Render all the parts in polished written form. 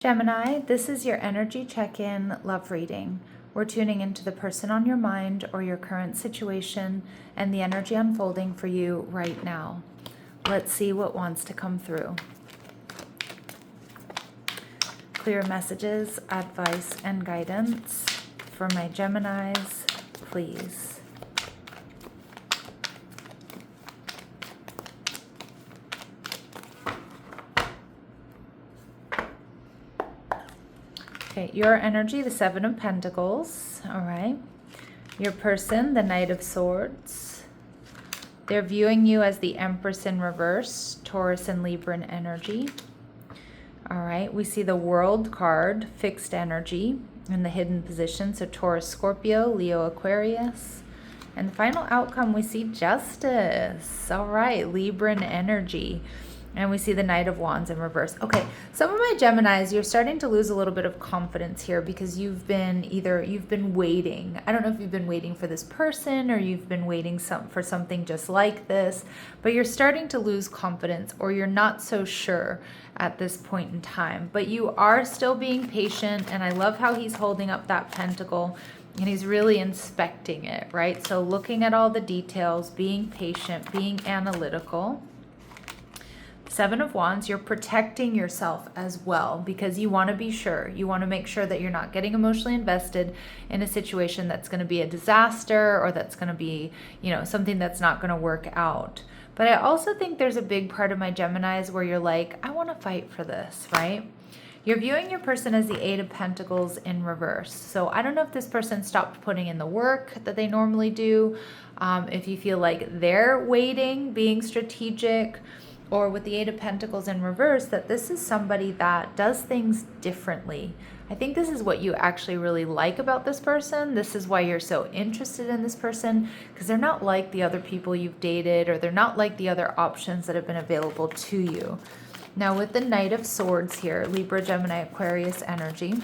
Gemini, this is your energy check-in love reading. We're tuning into the person on your mind or your current situation and the energy unfolding for you right now. Let's see what wants to come through. Clear messages, advice, and guidance for my Geminis, please. Okay, your energy, the Seven of Pentacles, all right. Your person, the Knight of Swords. They're viewing you as the Empress in reverse, Taurus and Libran energy. All right, we see the World card, fixed energy in the hidden position. So Taurus, Scorpio, Leo, Aquarius. And the final outcome, we see Justice. All right, Libran energy. And we see the Knight of Wands in reverse. Okay, some of my Geminis, you're starting to lose a little bit of confidence here because you've been waiting. I don't know if you've been waiting for this person or you've been waiting for something just like this, but you're starting to lose confidence or you're not so sure at this point in time. But you are still being patient, and I love how he's holding up that pentacle and he's really inspecting it, right? So looking at all the details, being patient, being analytical. Seven of Wands, you're protecting yourself as well because you want to be sure. You want to make sure that you're not getting emotionally invested in a situation that's going to be a disaster or that's going to be, something that's not going to work out. But I also think there's a big part of my Geminis where you're like, I want to fight for this, right? You're viewing your person as the Eight of Pentacles in reverse. So I don't know if this person stopped putting in the work that they normally do. If you feel like they're waiting, being strategic, or with the Eight of Pentacles in reverse, that this is somebody that does things differently. I think this is what you actually really like about this person. This is why you're so interested in this person, because they're not like the other people you've dated, or they're not like the other options that have been available to you. Now with the Knight of Swords here, Libra, Gemini, Aquarius energy,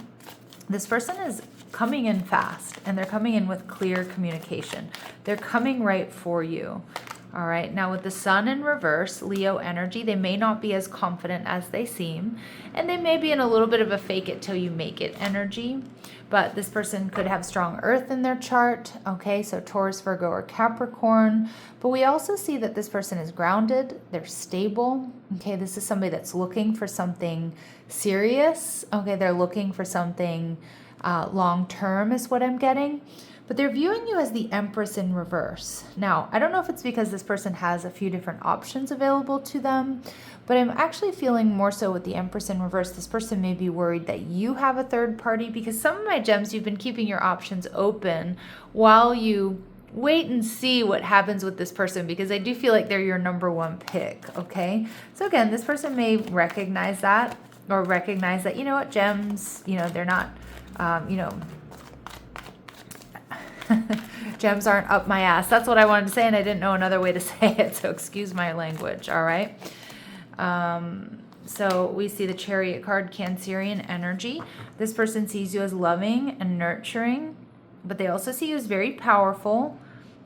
this person is coming in fast, and they're coming in with clear communication. They're coming right for you. All right, now with the Sun in reverse, Leo energy, they may not be as confident as they seem, and they may be in a little bit of a fake it till you make it energy, but this person could have strong earth in their chart, okay, so Taurus, Virgo, or Capricorn, but we also see that this person is grounded, they're stable, okay, this is somebody that's looking for something serious, okay, they're looking for something long-term is what I'm getting. But they're viewing you as the Empress in reverse. Now, I don't know if it's because this person has a few different options available to them, but I'm actually feeling more so with the Empress in reverse. This person may be worried that you have a third party, because some of my gems, you've been keeping your options open while you wait and see what happens with this person, because I do feel like they're your number one pick, okay? So again, this person may recognize that, or recognize that, you know what, gems, they're not, gems aren't up my ass. That's what I wanted to say, and I didn't know another way to say it, so excuse my language, all right? So we see the Chariot card, Cancerian energy. This person sees you as loving and nurturing, but they also see you as very powerful.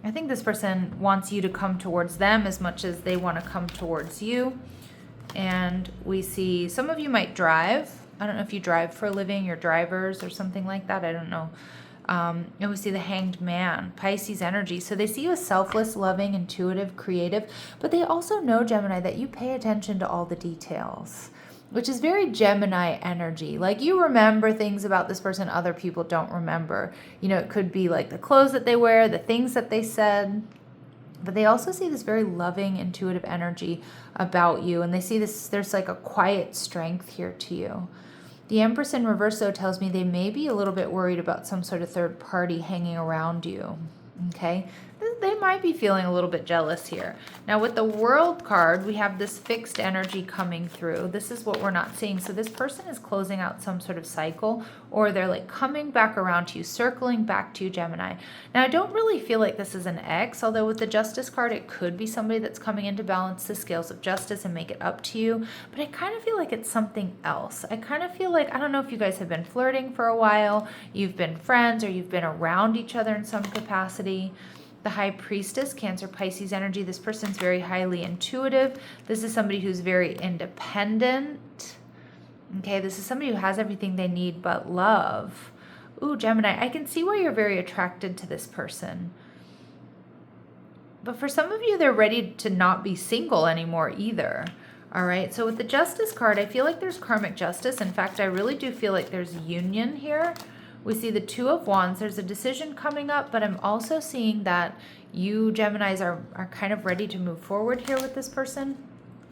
I think this person wants you to come towards them as much as they want to come towards you. And we see some of you might drive. I don't know if you drive for a living, you're drivers or something like that. I don't know. And we see the Hanged Man, Pisces energy. So they see you as selfless, loving, intuitive, creative, but they also know, Gemini, that you pay attention to all the details, which is very Gemini energy. Like, you remember things about this person other people don't remember. It could be like the clothes that they wear, the things that they said, but they also see this very loving, intuitive energy about you. And they see this, there's like a quiet strength here to you. The Empress in reverse, though, tells me they may be a little bit worried about some sort of third party hanging around you, okay? They might be feeling a little bit jealous here. Now, with the World card, we have this fixed energy coming through. This is what we're not seeing. So this person is closing out some sort of cycle, or they're like coming back around to you, circling back to you, Gemini. Now, I don't really feel like this is an ex, although with the Justice card, it could be somebody that's coming in to balance the scales of justice and make it up to you. But I kind of feel like it's something else. I kind of feel like, I don't know if you guys have been flirting for a while, you've been friends, or you've been around each other in some capacity. The High Priestess, Cancer, Pisces energy. This person's very highly intuitive. This is somebody who's very independent. Okay, this is somebody who has everything they need but love. Ooh, Gemini, I can see why you're very attracted to this person. But for some of you, they're ready to not be single anymore either. All right, so with the Justice card, I feel like there's karmic justice. In fact, I really do feel like there's union here. We see the Two of Wands. There's a decision coming up, but I'm also seeing that you Geminis are kind of ready to move forward here with this person.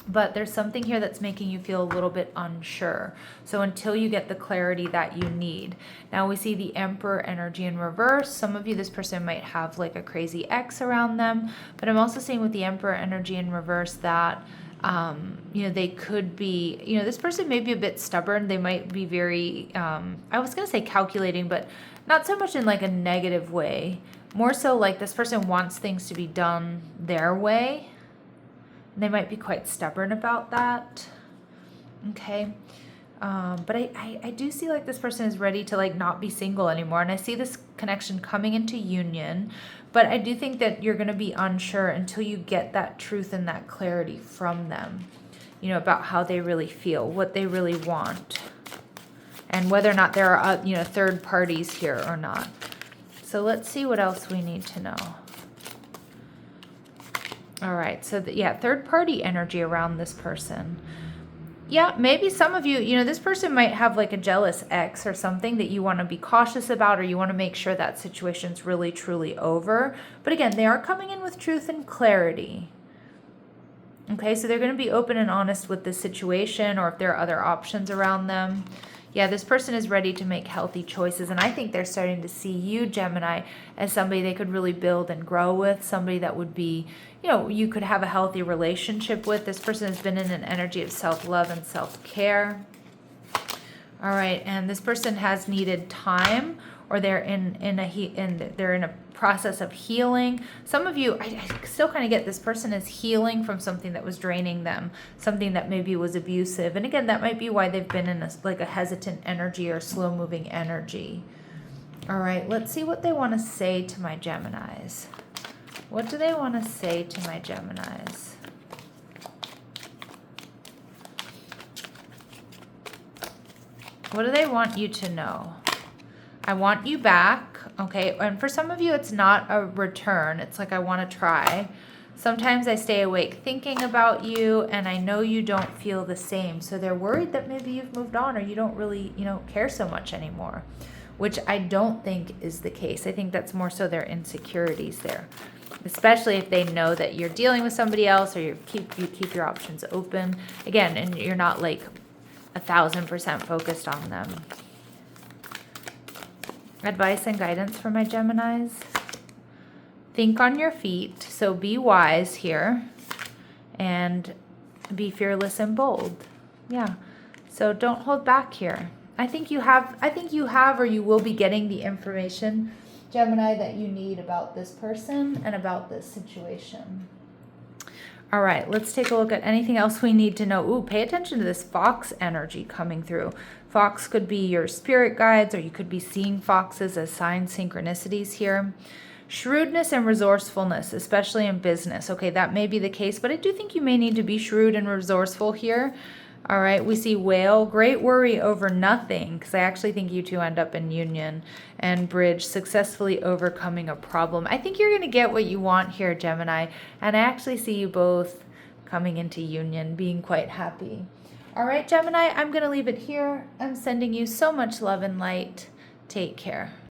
But there's something here that's making you feel a little bit unsure. So until you get the clarity that you need. Now we see the Emperor energy in reverse. Some of you, this person might have like a crazy ex around them. But I'm also seeing with the Emperor energy in reverse that, you know, they could be, you know, this person may be a bit stubborn. They might be very, I was going to say calculating, but not so much in like a negative way. More so like this person wants things to be done their way. They might be quite stubborn about that. Okay. But I do see like this person is ready to like not be single anymore. And I see this connection coming into union. But I do think that you're going to be unsure until you get that truth and that clarity from them. You know, about how they really feel, what they really want. And whether or not there are, you know, third parties here or not. So let's see what else we need to know. All right, so yeah, third party energy around this person. Yeah, maybe some of you, you know, this person might have like a jealous ex or something that you want to be cautious about, or you want to make sure that situation's really, truly over. But again, they are coming in with truth and clarity. Okay, so they're going to be open and honest with this situation, or if there are other options around them. Yeah, this person is ready to make healthy choices, and I think they're starting to see you, Gemini, as somebody they could really build and grow with, somebody that would be, you know, you could have a healthy relationship with. This person has been in an energy of self-love and self-care. All right, and this person has needed time, or they're they're in a process of healing. Some of you, I still kind of get this person is healing from something that was draining them, something that maybe was abusive. And again, that might be why they've been in like a hesitant energy or slow-moving energy. All right, let's see what they want to say to my Geminis. What do they want to say to my Geminis? What do they want you to know? I want you back, okay? And for some of you, it's not a return. It's like, I want to try. Sometimes I stay awake thinking about you, and I know you don't feel the same. So they're worried that maybe you've moved on, or you don't really, you know, care so much anymore, which I don't think is the case. I think that's more so their insecurities there, especially if they know that you're dealing with somebody else, or you keep your options open. Again, and you're not like 1,000% focused on them. Advice and guidance for my Geminis. Think on your feet, so be wise here, and be fearless and bold. Yeah, so don't hold back here. I think you have, or you will be getting the information, Gemini, that you need about this person and about this situation. All right, let's take a look at anything else we need to know. Ooh, pay attention to this fox energy coming through. Fox could be your spirit guides, or you could be seeing foxes as sign synchronicities here. Shrewdness and resourcefulness, especially in business. Okay, that may be the case, but I do think you may need to be shrewd and resourceful here. All right, we see whale, great worry over nothing, because I actually think you two end up in union. And bridge, successfully overcoming a problem. I think you're going to get what you want here, Gemini, and I actually see you both coming into union, being quite happy. All right, Gemini, I'm going to leave it here. I'm sending you so much love and light. Take care.